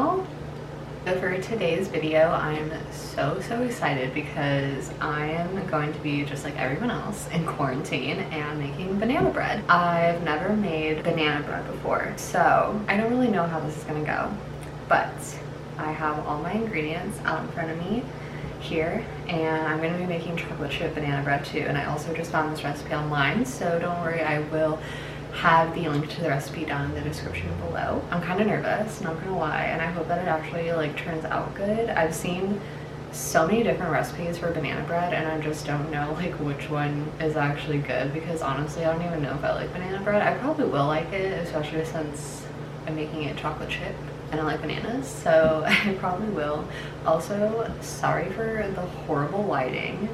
channel. So for today's video, I'm so excited because I am going to be just like everyone else in quarantine and making banana bread. I've never made banana bread before, so I don't really know how this is gonna go, but I have all my ingredients out in front of me here, and I'm gonna be making chocolate chip banana bread too. And I also just found this recipe online, so don't worry, I will have the link to the recipe down in the description below. I'm kind of nervous, not gonna lie, and I hope that it actually like turns out good. I've seen so many different recipes for banana bread and I just don't know like which one is actually good, because honestly I don't even know if I like banana bread. I probably will like it, especially since I'm making it chocolate chip and I like bananas, so I probably will. Also, sorry for the horrible lighting,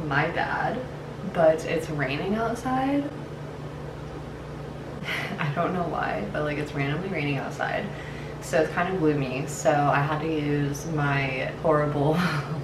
my bad, but it's raining outside. I don't know why, but like it's randomly raining outside, so it's kind of gloomy, so I had to use my horrible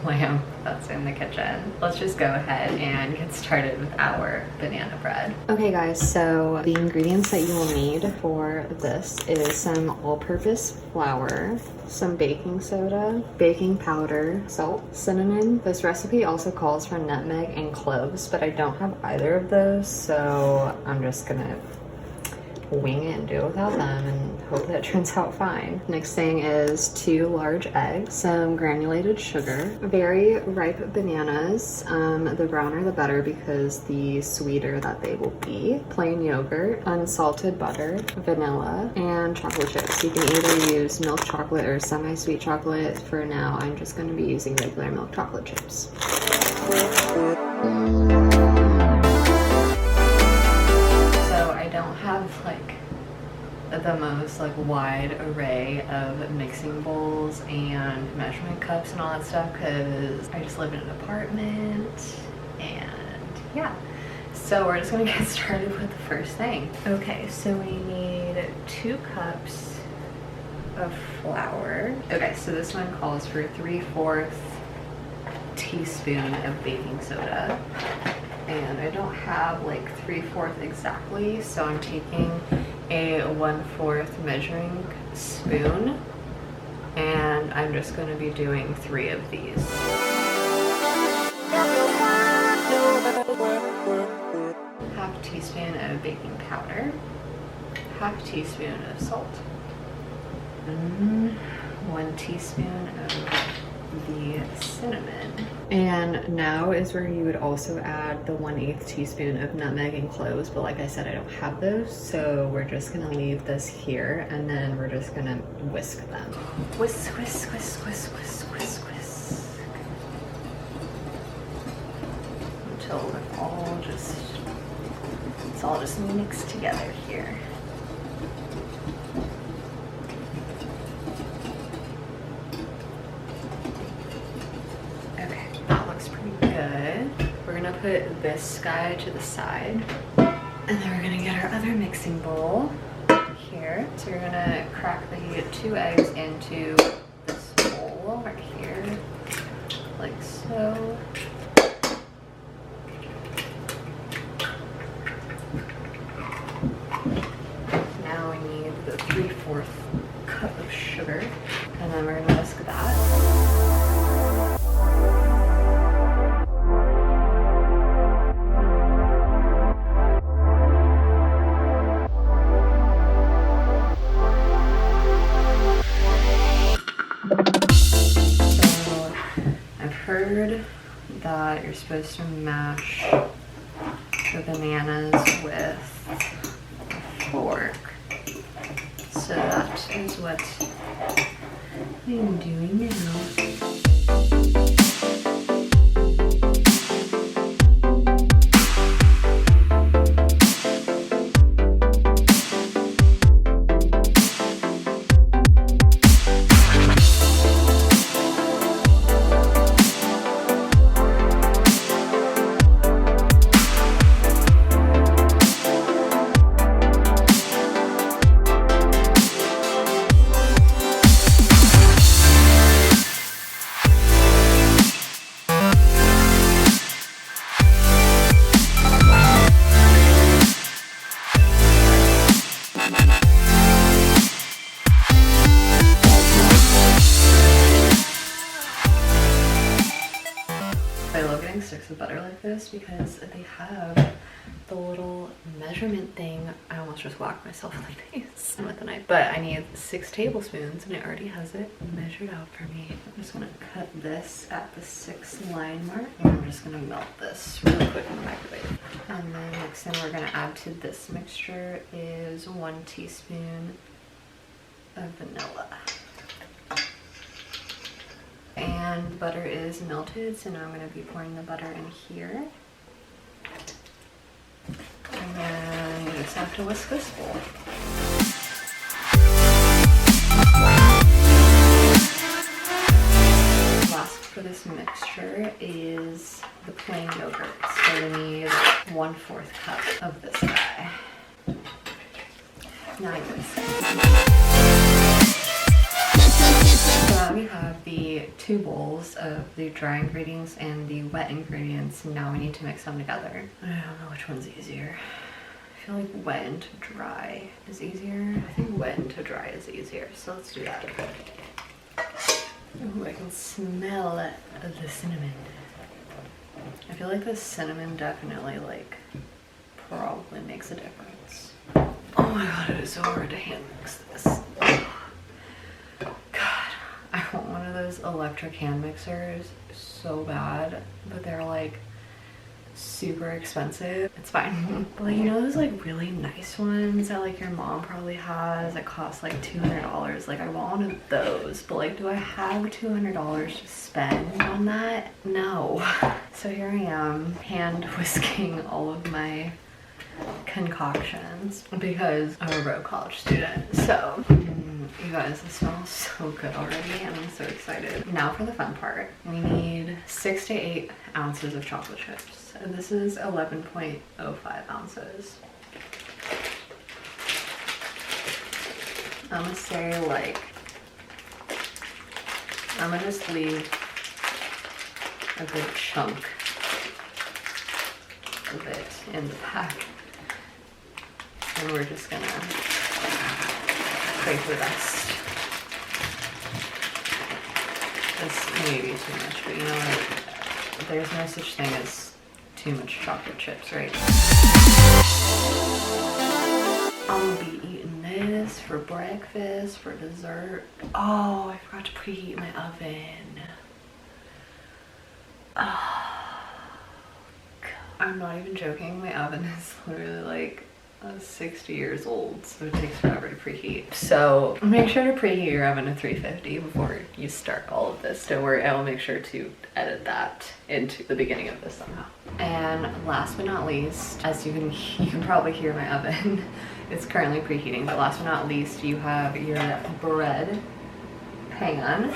lamp that's in the kitchen. Let's just go ahead and get started with our banana bread. Okay guys, so the ingredients that you will need for this is some all-purpose flour, some baking soda, baking powder, salt, cinnamon. This recipe also calls for nutmeg and cloves, but I don't have either of those, so I'm just gonna wing it and do it without them and hope that it turns out fine. Next thing is 2 large eggs, some granulated sugar, very ripe bananas, the browner the better because the sweeter that they will be, plain yogurt, unsalted butter, vanilla, and chocolate chips. You can either use milk chocolate or semi-sweet chocolate. For now, I'm just going to be using regular milk chocolate chips. Have like the most like wide array of mixing bowls and measurement cups and all that stuff because I just live in an apartment, and yeah, so we're just gonna get started with the first thing. Okay, so we need 2 cups of flour. Okay, so this one calls for 3/4 teaspoon of baking soda, and I don't have like 3/4 exactly, so I'm taking a 1/4 measuring spoon, and I'm just going to be doing 3 of these. Half teaspoon of baking powder, half teaspoon of salt, 1 teaspoon of the cinnamon. And now is where you would also add the 1/8 teaspoon of nutmeg and cloves, but like I said, I don't have those, so we're just gonna leave this here and then we're just gonna whisk them. Whisk, whisk, whisk, whisk, whisk, whisk, whisk. Until it's all just mixed together here. We're gonna put this guy to the side, and then we're gonna get our other mixing bowl here. So we're gonna crack the 2 eggs into this bowl right here, like so. Now we need the 3/4 cup of sugar, and then we're gonna whisk that. Heard that you're supposed to mash the bananas with a fork, so that is what I'm doing now. sticks of butter like this because they have the little measurement thing. I almost just whacked myself in the face with a knife. But I need 6 tablespoons and it already has it measured out for me. I'm just gonna cut this at the 6 line mark. And I'm just gonna melt this really quick in the microwave. And then next thing we're gonna add to this mixture is 1 teaspoon of vanilla. And butter is melted, so now I'm going to be pouring the butter in here. And then you just have to whisk this bowl. Last for this mixture is the plain yogurt. So we need 1/4 cup of this guy. Now you whisk. So we have the 2 bowls of the dry ingredients and the wet ingredients. Now we need to mix them together. I don't know which one's easier. I feel like wet into dry is easier. I think wet into dry is easier, so let's do that. Ooh, I can smell the cinnamon. I feel like the cinnamon definitely probably makes a difference. Oh my god, it is so hard to hand mix this. I want one of those electric hand mixers so bad, but they're super expensive. It's fine. But you know those really nice ones that your mom probably has that cost $200? I want one of those, but do I have $200 to spend on that? No. So here I am hand whisking all of my concoctions because I'm a broke college student. So you guys, this smells so good already and I'm so excited. Now for the fun part. We need 6 to 8 ounces of chocolate chips. And this is 11.05 ounces. I'm gonna say I'm gonna just leave a good chunk of it in the pack. And we're just gonna pray for the best. This may be too much, but you know what? There's no such thing as too much chocolate chips, right? I'm gonna be eating this for breakfast, for dessert. Oh, I forgot to preheat my oven. Oh, God. I'm not even joking. My oven is literally 60 years old, so it takes forever to preheat. So make sure to preheat your oven to 350 before you start all of this. Don't worry, I will make sure to edit that into the beginning of this somehow. And last but not least, as you can probably hear my oven, it's currently preheating, but last but not least, you have your bread pan,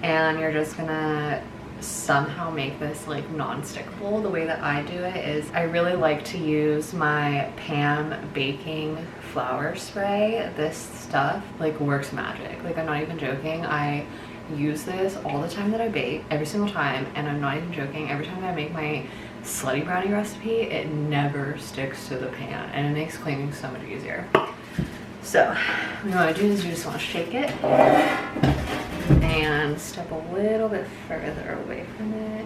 and you're just gonna somehow make this non-stickable. The way that I do it is I really like to use my Pam baking flour spray. This stuff works magic. I'm not even joking. I use this all the time that I bake, every single time, and I'm not even joking. Every time I make my slutty brownie recipe, it never sticks to the pan and it makes cleaning so much easier. So what you want to do is you just want to shake it and step a little bit further away from it.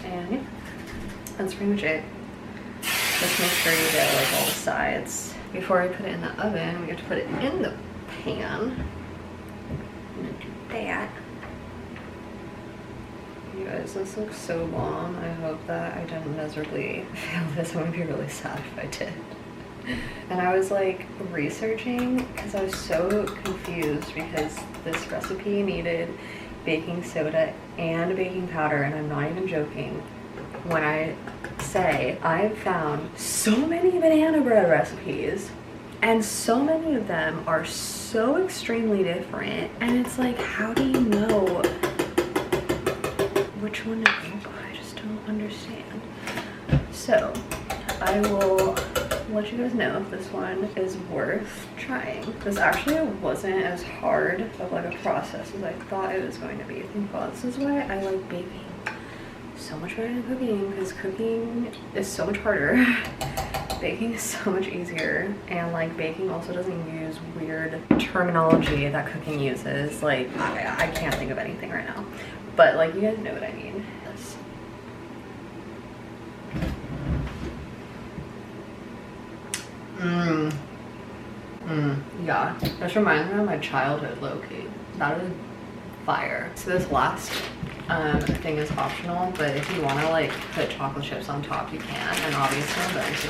And yeah, that's pretty much it. Just make sure you get all the sides. Before I put it in the oven, we have to put it in the pan. I'm gonna do that. You guys, this looks so long. I hope that I didn't miserably fail this. I'm gonna be really sad if I did. And I was researching because I was so confused because this recipe needed baking soda and baking powder, and I'm not even joking when I say I've found so many banana bread recipes and so many of them are so extremely different, and it's how do you know which one to do? I just don't understand. So I will let you guys know if this one is worth trying. This actually wasn't as hard of a process as I thought it was going to be. Thank God. This is why I like baking so much better than cooking, because cooking is so much harder. Baking is so much easier, and baking also doesn't use weird terminology that cooking uses. I can't think of anything right now, but you guys know what I mean. Yeah, this reminds me of my childhood, low-key. That is fire. So this last thing is optional, but if you want to like put chocolate chips on top, you can, and obviously I'm going to,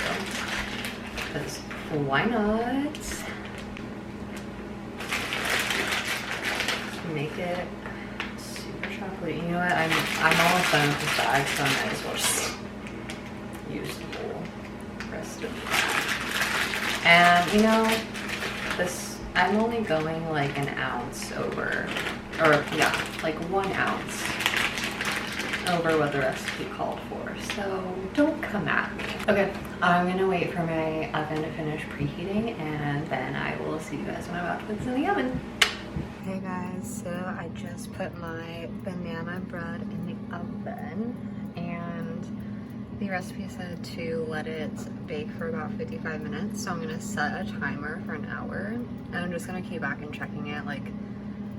because why not? Make it super chocolatey. You know what? I'm almost done with this bag, so I might as well just use the whole rest of that. And you know, this, I'm only going like an ounce over, or yeah, like 1 ounce over what the recipe called for, so don't come at me. Okay, I'm gonna wait for my oven to finish preheating, and then I will see you guys when I'm about to put this in the oven. Hey guys, so I just put my banana bread in the oven, and the recipe said to let it bake for about 55 minutes, so I'm gonna set a timer for an hour, and I'm just gonna keep back and checking it like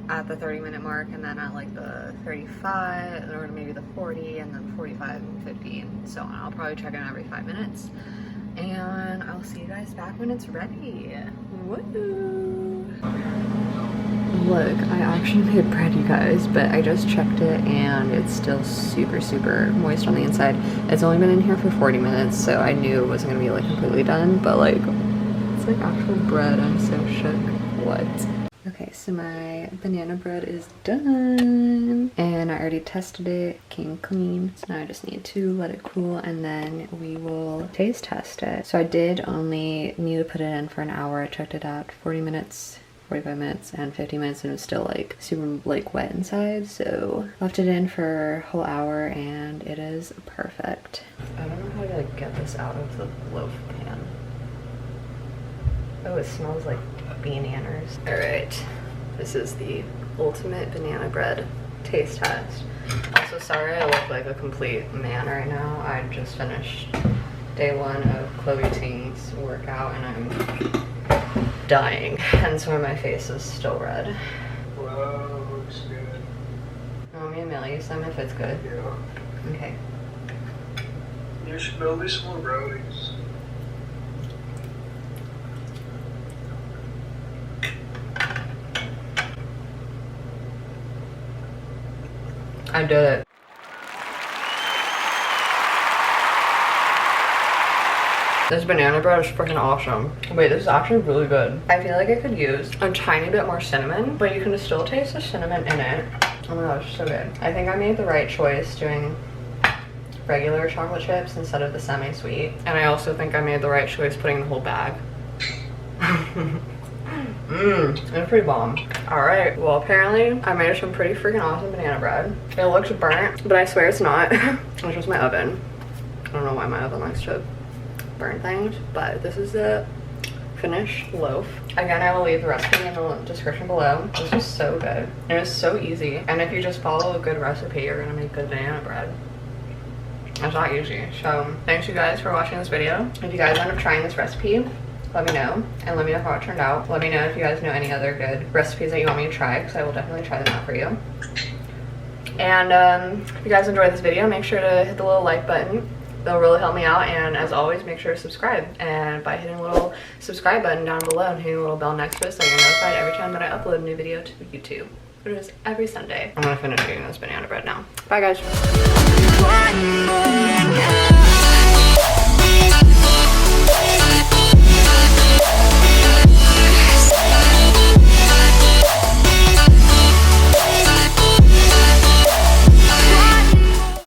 at the 30-minute mark, and then at like the 35, or maybe the 40, and then 45 and 50, and so on. I'll probably check it every 5 minutes, and I'll see you guys back when it's ready. Woo! Look, I actually made bread, you guys, but I just checked it and it's still super, super moist on the inside. It's only been in here for 40 minutes, so I knew it wasn't gonna be like completely done, but like, it's like actual bread. I'm so shook. What? Okay, so my banana bread is done, and I already tested it, came clean. So now I just need to let it cool, and then we will taste test it. So I did only need to put it in for an hour. I checked it out 40 minutes, 45 minutes, and 50 minutes, and it was still like super like wet inside, so left it in for a whole hour, and it is perfect. I don't know how to like get this out of the loaf pan. Oh, it smells like bananas. All right, this is the ultimate banana bread taste test. Also, sorry I look like a complete man right now. I just finished day 1 of Chloe Ting's workout, and I'm dying, and so my face is still red. Wow, looks good. You want me to mail you some if it's good? Yeah. Okay. You should build me some more brownies. I did it. This banana bread is freaking awesome. Wait, this is actually really good. I feel like I could use a tiny bit more cinnamon, but you can still taste the cinnamon in it. Oh my gosh, so good. I think I made the right choice doing regular chocolate chips instead of the semi-sweet. And I also think I made the right choice putting the whole bag. It's pretty bomb. All right, well apparently I made some pretty freaking awesome banana bread. It looks burnt, but I swear it's not. It's just my oven. I don't know why my oven likes to burn things, but this is the finished loaf. Again, I will leave the recipe in the description below. This is so good. And it's so easy. And if you just follow a good recipe, you're gonna make good banana bread. It's not easy. So thanks you guys for watching this video. If you guys end up trying this recipe, let me know, and let me know how it turned out. Let me know if you guys know any other good recipes that you want me to try, because I will definitely try them out for you. And if you guys enjoyed this video, make sure to hit the little like button. That'll really help me out, and as always, make sure to subscribe, and by hitting the little subscribe button down below and hitting the little bell next to it so you're notified every time that I upload a new video to YouTube. It is every Sunday. I'm gonna finish eating this banana bread now. Bye guys.